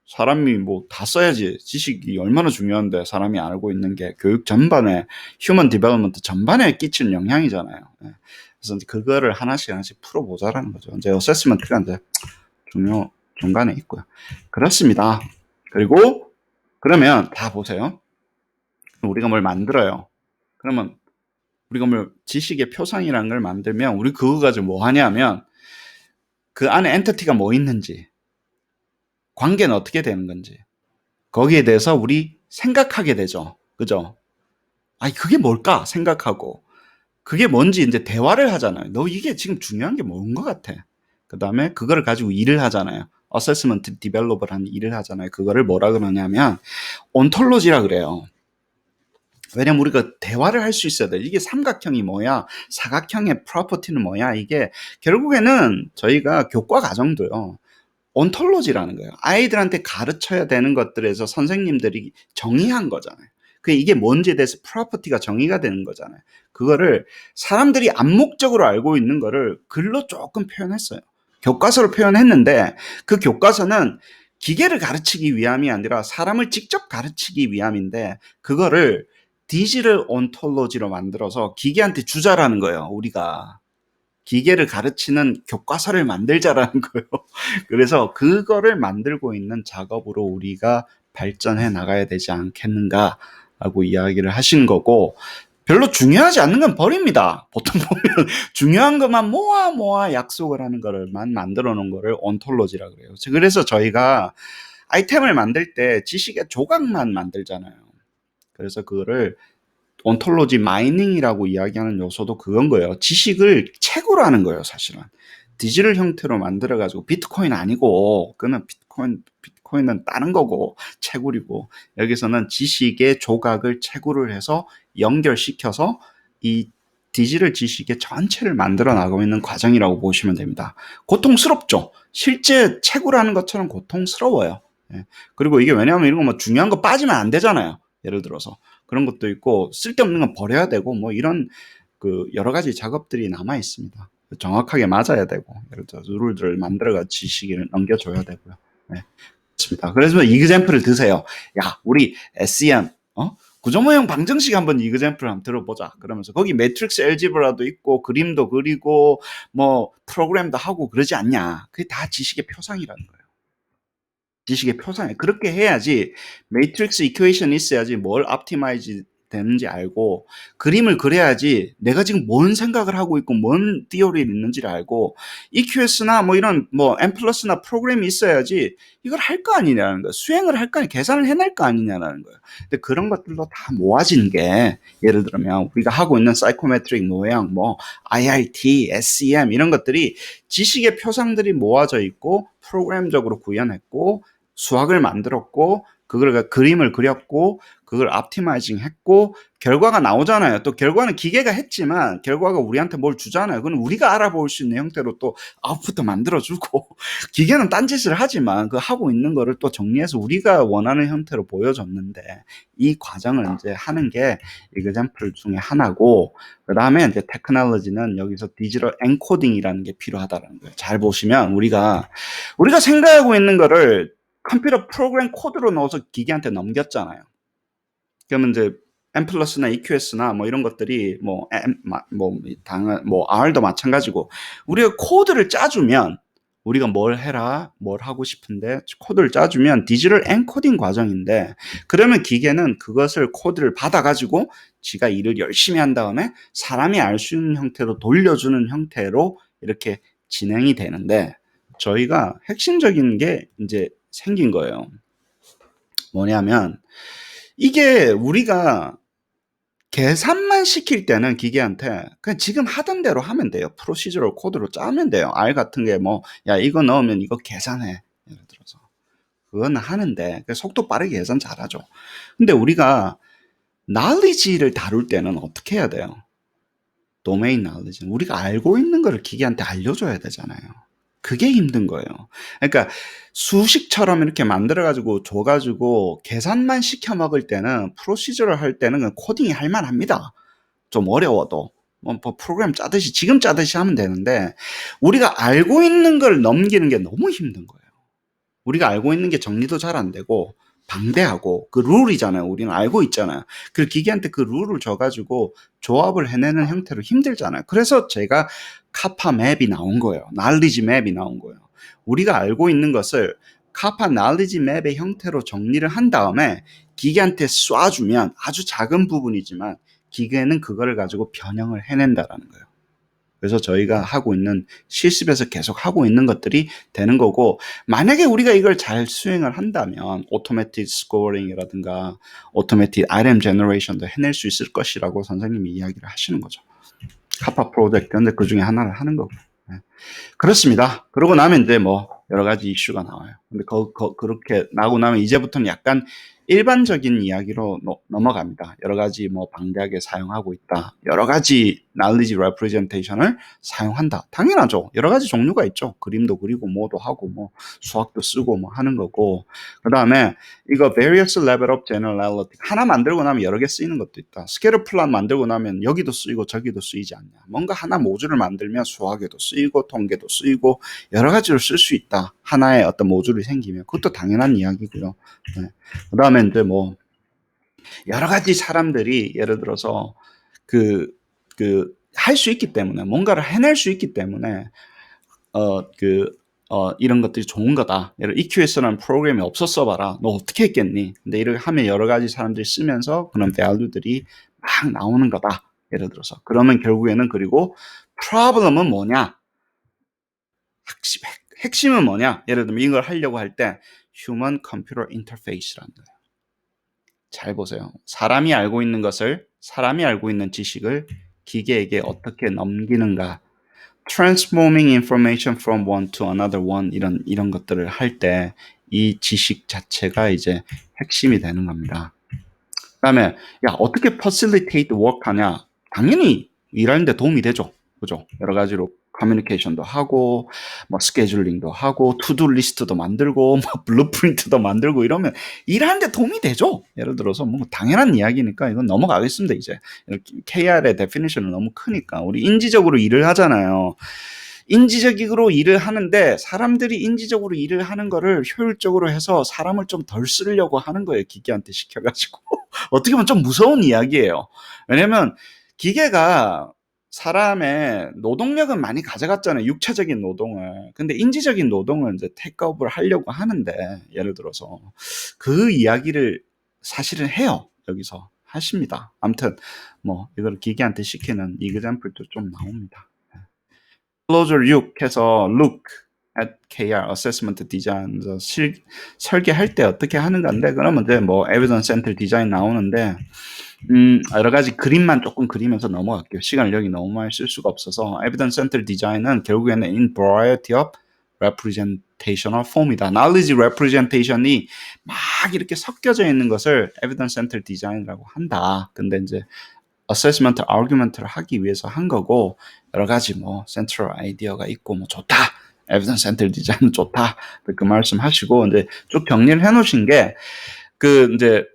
사람이 뭐 다 써야지. 지식이 얼마나 중요한데 사람이 알고 있는 게 교육 전반에 휴먼 디벨롭먼트 전반에 끼치는 영향이잖아요. 예. 그래서 이제 그거를 하나씩 풀어보자라는 거죠. 이제 어세스먼트가 이제 중간에 있고요. 그렇습니다. 그리고 그러면 다 보세요. 우리가 뭘 만들어요. 그러면 우리가 뭘 지식의 표상이라는 걸 만들면 우리 그거 가지고 뭐 하냐면 그 안에 엔티티가 뭐 있는지 관계는 어떻게 되는 건지 거기에 대해서 우리 생각하게 되죠. 그죠? 아니 그게 뭘까 생각하고 그게 뭔지 이제 대화를 하잖아요. 너 이게 지금 중요한 게 뭔 것 같아. 그 다음에 그거를 가지고 일을 하잖아요. 어세스먼트 디벨롭을 하는 일을 하잖아요. 그거를 뭐라 그러냐면 온톨로지라 그래요. 왜냐면 우리가 대화를 할 수 있어야 돼. 이게 삼각형이 뭐야? 사각형의 프로퍼티는 뭐야? 이게 결국에는 저희가 교과 과정도요. 온톨로지라는 거예요. 아이들한테 가르쳐야 되는 것들에서 선생님들이 정의한 거잖아요. 이게 뭔지에 대해서 프로퍼티가 정의가 되는 거잖아요. 그거를 사람들이 암묵적으로 알고 있는 거를 글로 조금 표현했어요. 교과서로 표현했는데 그 교과서는 기계를 가르치기 위함이 아니라 사람을 직접 가르치기 위함인데 그거를 디지털 온톨로지로 만들어서 기계한테 주자라는 거예요. 우리가. 기계를 가르치는 교과서를 만들자라는 거예요. 그래서 그거를 만들고 있는 작업으로 우리가 발전해 나가야 되지 않겠는가라고 이야기를 하신 거고 별로 중요하지 않는 건 버립니다. 보통 보면 중요한 것만 모아 약속을 하는 거를만 만들어 놓은 거를 온톨로지라 그래요. 그래서 저희가 아이템을 만들 때 지식의 조각만 만들잖아요. 그래서 그거를 온톨로지 마이닝이라고 이야기하는 요소도 그건 거예요. 지식을 채굴 하는 거예요, 사실은. 디지털 형태로 만들어가지고 비트코인 아니고, 그는 비트코인은 다른 거고, 채굴이고, 여기서는 지식의 조각을 채굴을 해서 연결시켜서 이 디지털 지식의 전체를 만들어 나가고 있는 과정이라고 보시면 됩니다. 고통스럽죠? 실제 채굴하는 것처럼 고통스러워요. 예. 그리고 이게 왜냐하면 이런 거 뭐 중요한 거 빠지면 안 되잖아요. 예를 들어서. 그런 것도 있고 쓸데없는 건 버려야 되고 뭐 이런 그 여러 가지 작업들이 남아 있습니다. 정확하게 맞아야 되고 예를 들어 룰들을 만들어가 지식을 넘겨줘야 되고요. 네, 그렇습니다. 그래서 이그젬플을 드세요. 야, 우리 SEM 구조모형 방정식 한번 이그젬플 한번 들어보자. 그러면서 거기 매트릭스 엘지브라도 있고 그림도 그리고 뭐 프로그램도 하고 그러지 않냐. 그게 다 지식의 표상이라는 거예요. 지식의 표상에 그렇게 해야지 매트릭스 이퀘이션이 있어야지 뭘 옵티마이즈 되는지 알고 그림을 그려야지 내가 지금 뭔 생각을 하고 있고 뭔 티어리를 있는지를 알고 EQS나 뭐 이런 뭐 M 플러스나 프로그램이 있어야지 이걸 할 거 아니냐는 거예요. 수행을 할 거 아니 계산을 해낼 거 아니냐는 거예요. 근데 그런 것들도 다 모아진 게 예를 들면 우리가 하고 있는 사이코메트릭 모양 뭐 IIT, SEM 이런 것들이 지식의 표상들이 모아져 있고 프로그램적으로 구현했고 수학을 만들었고 그걸 그림을 그렸고 그걸 옵티마이징 했고 결과가 나오잖아요. 또 결과는 기계가 했지만 결과가 우리한테 뭘 주잖아요. 그건 우리가 알아볼 수 있는 형태로 또 아웃풋도 만들어주고 기계는 딴짓을 하지만 그 하고 있는 거를 또 정리해서 우리가 원하는 형태로 보여줬는데 이 과정을 이제 하는 게 이그젬플 중에 하나고 그 다음에 이제 테크놀로지는 여기서 디지털 엔코딩이라는 게 필요하다는 거예요. 잘 보시면 우리가 생각하고 있는 거를 컴퓨터 프로그램 코드로 넣어서 기계한테 넘겼잖아요. 그러면 이제 M 플러스나 EQS나 뭐 이런 것들이 뭐 R도 마찬가지고 우리가 코드를 짜주면 우리가 뭘 해라, 뭘 하고 싶은데 코드를 짜주면 디지털 엔코딩 과정인데 그러면 기계는 그것을 코드를 받아가지고 지가 일을 열심히 한 다음에 사람이 알 수 있는 형태로 돌려주는 형태로 이렇게 진행이 되는데 저희가 핵심적인 게 이제 생긴 거예요. 뭐냐면 이게 우리가 계산만 시킬 때는 기계한테 그냥 지금 하던 대로 하면 돼요. 프로시저럴 코드로 짜면 돼요. R 같은 게 뭐, 야, 이거 넣으면 이거 계산해. 예를 들어서. 그건 하는데, 속도 빠르게 계산 잘하죠. 근데 우리가 knowledge를 다룰 때는 어떻게 해야 돼요? domain knowledge는 우리가 알고 있는 거를 기계한테 알려줘야 되잖아요. 그게 힘든 거예요. 그러니까 수식처럼 이렇게 만들어가지고 줘가지고 계산만 시켜 먹을 때는 프로시저를 할 때는 코딩이 할 만합니다. 좀 어려워도. 뭐 프로그램 짜듯이 지금 짜듯이 하면 되는데 우리가 알고 있는 걸 넘기는 게 너무 힘든 거예요. 우리가 알고 있는 게 정리도 잘 안 되고 방대하고 그 룰이잖아요. 우리는 알고 있잖아요. 그 기계한테 그 룰을 줘가지고 조합을 해내는 형태로 힘들잖아요. 그래서 제가 카파 맵이 나온 거예요. 날리지 맵이 나온 거예요. 우리가 알고 있는 것을 카파 날리지 맵의 형태로 정리를 한 다음에 기계한테 쏴주면 아주 작은 부분이지만 기계는 그거를 가지고 변형을 해낸다라는 거예요. 그래서 저희가 하고 있는 실습에서 계속 하고 있는 것들이 되는 거고 만약에 우리가 이걸 잘 수행을 한다면 오토매틱 스코어링이라든가 오토매틱 RM 제너레이션도 해낼 수 있을 것이라고 선생님이 이야기를 하시는 거죠. 카파 프로젝트인데 그 중에 하나를 하는 거고. 네. 그렇습니다. 그러고 나면 이제 뭐 여러 가지 이슈가 나와요. 근데 그렇게 나오고 나면 이제부터는 약간 일반적인 이야기로 넘어갑니다. 여러 가지 뭐 방대하게 사용하고 있다. 여러 가지 knowledge representation을 사용한다. 당연하죠. 여러 가지 종류가 있죠. 그림도 그리고 뭐도 하고 뭐 수학도 쓰고 뭐 하는 거고. 그 다음에 이거 various level of generality 하나 만들고 나면 여러 개 쓰이는 것도 있다. 스케일러 플랫 만들고 나면 여기도 쓰이고 저기도 쓰이지 않냐. 뭔가 하나 모듈을 만들면 수학에도 쓰이고 통계도 쓰이고 여러 가지로 쓸 수 있다. 하나의 어떤 모듈이 생기면 그것도 당연한 이야기고요. 네. 그 다음에 이제 뭐 여러 가지 사람들이 예를 들어서 할 수 있기 때문에 뭔가를 해낼 수 있기 때문에 이런 것들이 좋은 거다. EQS라는 프로그램이 없었어 봐라. 너 어떻게 했겠니? 근데 이렇게 하면 여러 가지 사람들이 쓰면서 그런 value들이 막 나오는 거다. 예를 들어서 그러면 결국에는 그리고 problem은 뭐냐? 핵심은 뭐냐? 예를 들면 이걸 하려고 할 때 human computer interface라는 거예요. 잘 보세요. 사람이 알고 있는 것을, 사람이 알고 있는 지식을 기계에게 어떻게 넘기는가. transforming information from one to another one 이런 것들을 할 때 이 지식 자체가 이제 핵심이 되는 겁니다. 그다음에 야 어떻게 facilitate work 하냐? 당연히 일하는데 도움이 되죠. 그죠? 여러 가지로 커뮤니케이션도 하고 뭐 스케줄링도 하고 투두 리스트도 만들고 뭐 블루프린트도 만들고 이러면 일하는데 도움이 되죠. 예를 들어서 뭐 당연한 이야기니까 이건 넘어가겠습니다. 이제 KR의 데피니션은 너무 크니까 우리 인지적으로 일을 하잖아요. 인지적으로 일을 하는데 사람들이 인지적으로 일을 하는 거를 효율적으로 해서 사람을 좀 덜 쓰려고 하는 거예요. 기계한테 시켜가지고. 어떻게 보면 좀 무서운 이야기예요. 왜냐면 기계가 사람의 노동력은 많이 가져갔잖아요. 육체적인 노동을. 근데 인지적인 노동을 이제 테이크업을 하려고 하는데 예를 들어서 그 이야기를 사실은 해요. 여기서 하십니다. 아무튼 뭐 이걸 기계한테 시키는 이그젬플도 좀 나옵니다. 클로저 6 해서 look at KR assessment design 설계할 때 어떻게 하는 건데 그러면 이제 뭐 evidence center design 나오는데 여러 가지 그림만 조금 그리면서 넘어갈게요. 시간을 여기 너무 많이 쓸 수가 없어서 evidence center design은 결국에는 in variety of representational form이다. knowledge representation이 막 이렇게 섞여져 있는 것을 evidence center design이라고 한다. 근데 이제 assessment argument를 하기 위해서 한 거고 여러 가지 뭐 central idea가 있고 뭐 좋다. evidence center design은 좋다. 그 말씀 하시고 이제 쭉 정리를 해 놓으신 게 이제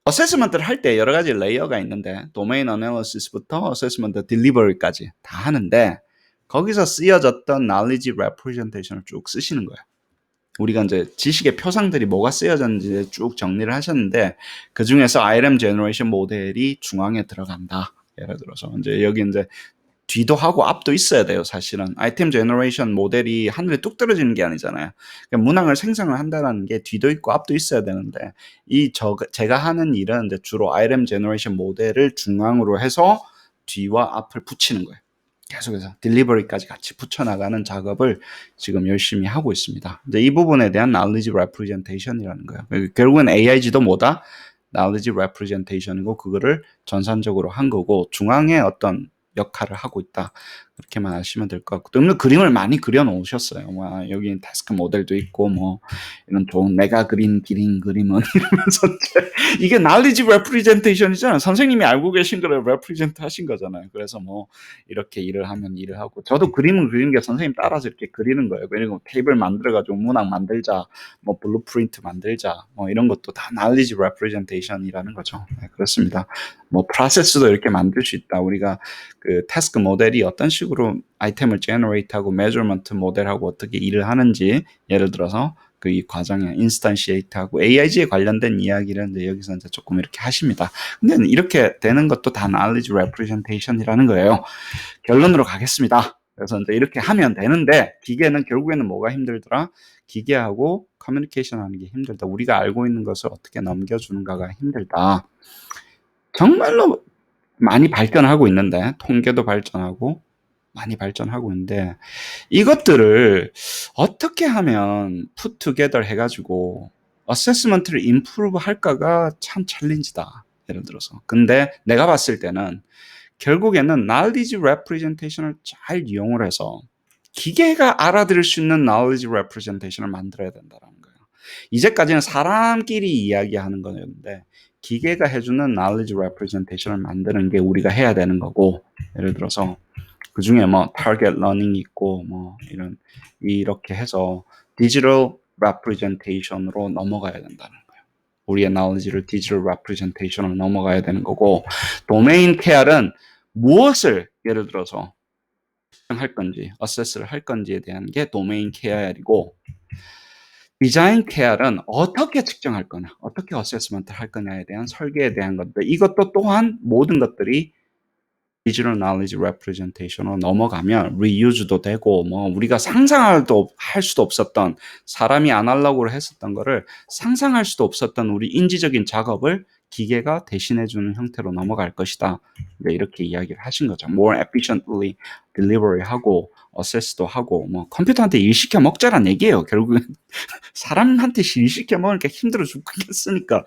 어세스먼트를 할 때 여러 가지 레이어가 있는데 도메인 어널리시스부터 어세스먼트 딜리버리까지 다 하는데 거기서 쓰여졌던 knowledge representation을 쭉 쓰시는 거예요. 우리가 이제 지식의 표상들이 뭐가 쓰여졌는지 쭉 정리를 하셨는데 그 중에서 IRM 제너레이션 모델이 중앙에 들어간다. 예를 들어서 이제 여기 이제 뒤도 하고 앞도 있어야 돼요. 사실은 아이템 제너레이션 모델이 하늘에 뚝 떨어지는 게 아니잖아요. 그러니까 문항을 생성을 한다는 게 뒤도 있고 앞도 있어야 되는데 제가 하는 일은 이제 주로 IRM 제너레이션 모델을 중앙으로 해서 뒤와 앞을 붙이는 거예요. 계속해서 딜리버리까지 같이 붙여나가는 작업을 지금 열심히 하고 있습니다. 이제 이 부분에 대한 knowledge representation이라는 거예요. 결국은 AIG도 뭐다? knowledge representation이고 그거를 전산적으로 한 거고 중앙에 어떤 역할을 하고 있다. 그렇게만 아시면 될 것 같고, 또 그림을 많이 그려 놓으셨어요. 와, 여기 태스크 모델도 있고 뭐 이런 좋은 내가 그린 기린 그림은 이러면서 이게 knowledge representation이잖아요. 선생님이 알고 계신 거를 represent 하신 거잖아요. 그래서 뭐 이렇게 일을 하면 일을 하고, 저도 그림을 그리는 게 선생님 따라서 이렇게 그리는 거예요. 그리고 테이블 만들어 가지고 문항 만들자, 뭐 블루프린트 만들자, 뭐 이런 것도 다 knowledge representation이라는 거죠. 네, 그렇습니다. 뭐 프로세스도 이렇게 만들 수 있다. 우리가 그 태스크 모델이 어떤 식으로 아이템을 제너레이트하고 메저먼트 모델하고 어떻게 일을 하는지, 예를 들어서 그 이 과정에 인스턴시에이트하고 AIG에 관련된 이야기를 이제 여기서 이제 조금 이렇게 하십니다. 근데 이렇게 되는 것도 다 knowledge representation이라는 거예요. 결론으로 가겠습니다. 그래서 이제 이렇게 하면 되는데, 기계는 결국에는 뭐가 힘들더라? 기계하고 커뮤니케이션 하는 게 힘들다. 우리가 알고 있는 것을 어떻게 넘겨주는가가 힘들다. 정말로 많이 발전하고 있는데, 통계도 발전하고 많이 발전하고 있는데, 이것들을 어떻게 하면 put together 해가지고 어세스먼트를 improve 할까가 참 챌린지다. 예를 들어서. 근데 내가 봤을 때는 결국에는 knowledge representation을 잘 이용을 해서 기계가 알아들을 수 있는 knowledge representation을 만들어야 된다는 거예요. 이제까지는 사람끼리 이야기하는 거였는데, 기계가 해주는 knowledge representation을 만드는 게 우리가 해야 되는 거고, 예를 들어서 그 중에 뭐 target learning 있고 뭐 이렇게 해서 digital representation으로 넘어가야 된다는 거예요. 우리의 knowledge를 digital representation으로 넘어가야 되는 거고, domain care은 무엇을 예를 들어서 할 건지, assess를 할 건지에 대한 게 domain care이고, 디자인 케어는 어떻게 측정할 거냐, 어떻게 어세스먼트를 할 거냐에 대한 설계에 대한 것들, 이것도 또한 모든 것들이 디지털 knowledge representation으로 넘어가면 리유즈도 되고, 뭐 우리가 상상할 수도 없었던, 사람이 아날로그로 했었던 거를 상상할 수도 없었던 우리 인지적인 작업을 기계가 대신해주는 형태로 넘어갈 것이다. 이렇게 이야기를 하신 거죠. More efficiently delivery 하고 assess도 하고, 뭐 컴퓨터한테 일 시켜 먹자란 얘기예요. 결국은 사람한테 일 시켜 먹으니까 힘들어 죽겠으니까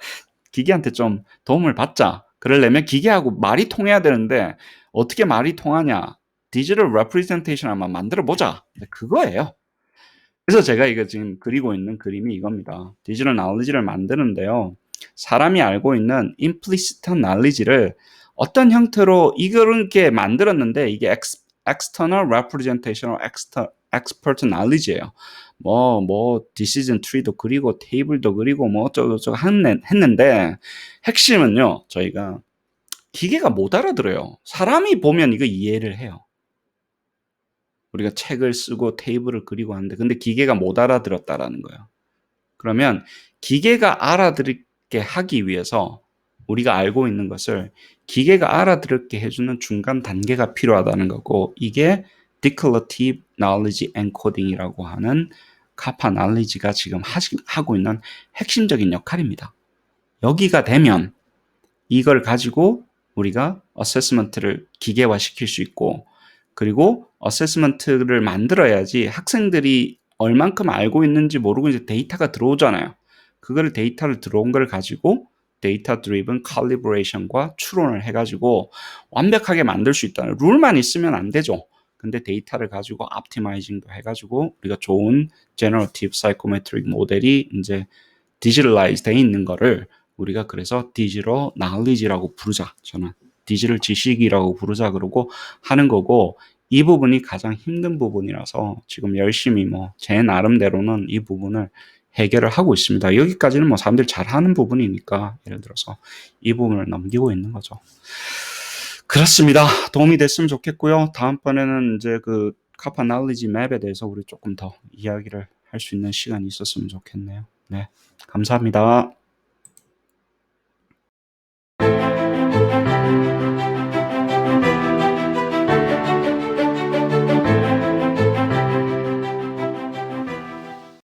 기계한테 좀 도움을 받자. 그러려면 기계하고 말이 통해야 되는데 어떻게 말이 통하냐? 디지털 레프레젠테이션 한번 만들어 보자. 그거예요. 그래서 제가 이거 지금 그리고 있는 그림이 이겁니다. 디지털 knowledge를 만드는데요, 사람이 알고 있는 implicit knowledge를 어떤 형태로 이렇게 만들었는데, 이게 external representation, expert knowledge예요. decision tree도 그리고 테이블도 그리고 뭐 어쩌고저쩌고 했는데, 핵심은요, 저희가 기계가 못 알아들어요. 사람이 보면 이거 이해를 해요. 우리가 책을 쓰고 테이블을 그리고 하는데, 근데 기계가 못 알아들었다라는 거예요. 그러면 기계가 알아들게 하기 위해서 우리가 알고 있는 것을 기계가 알아들게 해주는 중간 단계가 필요하다는 거고, 이게 declarative knowledge encoding이라고 하는 카파 knowledge가 지금 하고 있는 핵심적인 역할입니다. 여기가 되면 이걸 가지고 우리가 어세스먼트를 기계화 시킬 수 있고, 그리고 어세스먼트를 만들어야지 학생들이 얼만큼 알고 있는지 모르고 이제 데이터가 들어오잖아요. 그거를 데이터를 들어온 걸 가지고 데이터 드리븐 칼리브레이션과 추론을 해가지고 완벽하게 만들 수 있다는, 룰만 있으면 안 되죠. 근데 데이터를 가지고 옵티마이징도 해가지고 우리가 좋은 제너러티브 사이코메트릭 모델이 이제 디지털라이즈 돼 있는 거를 우리가 그래서 디지털 knowledge라고 부르자. 저는 디지털 지식이라고 부르자 그러고 하는 거고, 이 부분이 가장 힘든 부분이라서 지금 열심히 제 나름대로는 이 부분을 해결을 하고 있습니다. 여기까지는 사람들이 잘 하는 부분이니까 예를 들어서 이 부분을 넘기고 있는 거죠. 그렇습니다. 도움이 됐으면 좋겠고요. 다음번에는 이제 그 카파 knowledge 맵에 대해서 우리 조금 더 이야기를 할 수 있는 시간이 있었으면 좋겠네요. 네, 감사합니다.